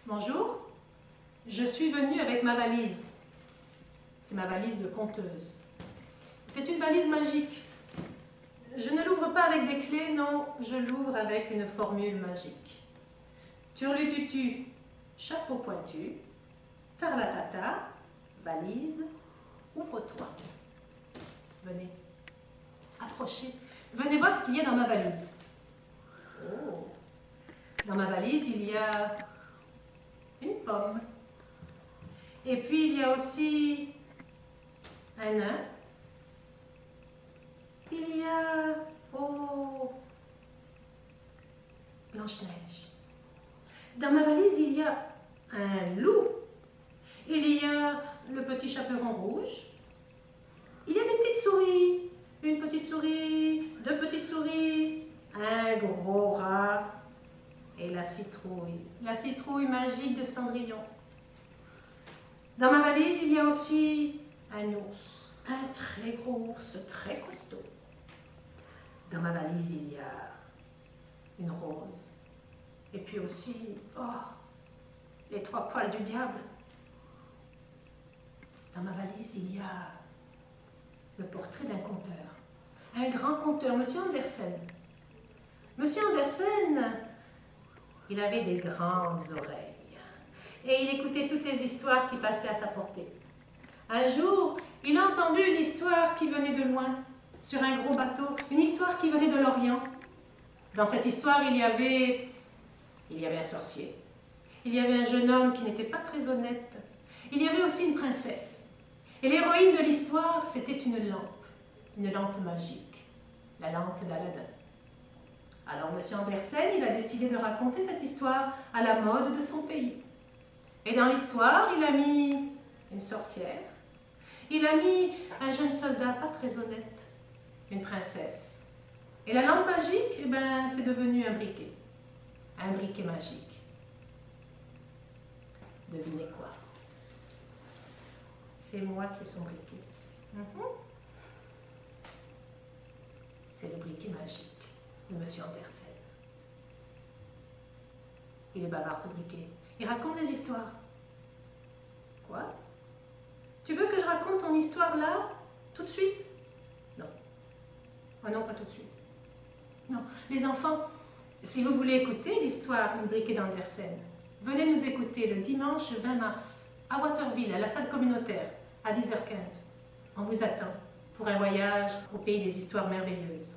Bonjour, je suis venue avec ma valise. C'est ma valise de conteuse. C'est une valise magique. Je ne l'ouvre pas avec des clés, non, je l'ouvre avec une formule magique. Turlututu, chapeau pointu, tarlatata, valise, ouvre-toi. Venez, approchez, venez voir ce qu'il y a dans ma valise. Oh. Dans ma valise, il y a une pomme. Et puis, il y a aussi un nain. Il y a, oh, Blanche-Neige. Dans ma valise, il y a un loup. Il y a le petit chaperon rouge. Il y a des petites souris. Une petite souris, deux petites souris, un gros rat et la citrouille magique de Cendrillon. Dans ma valise, il y a aussi un ours, un très gros ours, très costaud. Dans ma valise, il y a une rose. Et puis aussi, oh, les 3 poils du diable. Dans ma valise, il y a le portrait d'un conteur. Un grand conteur, Monsieur Andersen. Monsieur Andersen, il avait des grandes oreilles. Et il écoutait toutes les histoires qui passaient à sa portée. Un jour, il a entendu une histoire qui venait de loin, sur un gros bateau, une histoire qui venait de l'Orient. Dans cette histoire, il y avait un sorcier. Il y avait un jeune homme qui n'était pas très honnête. Il y avait aussi une princesse. Et l'héroïne de l'histoire, c'était une lampe magique, la lampe d'Aladin. Alors, M. Andersen, il a décidé de raconter cette histoire à la mode de son pays. Et dans l'histoire, il a mis une sorcière, il a mis un jeune soldat pas très honnête, une princesse. Et la lampe magique, eh ben, c'est devenu un briquet magique. Devinez quoi? C'est moi qui ai son briquet. C'est le briquet magique de M. Andersen. Il est bavard, ce briquet. Il raconte des histoires. Quoi? Tu veux que je raconte ton histoire là, tout de suite? Non. Oh non, pas tout de suite. Non. Les enfants, si vous voulez écouter l'histoire du briquet d'Andersen, venez nous écouter le dimanche 20 mars à Waterville, à la salle communautaire, à 10h15. On vous attend pour un voyage au pays des histoires merveilleuses.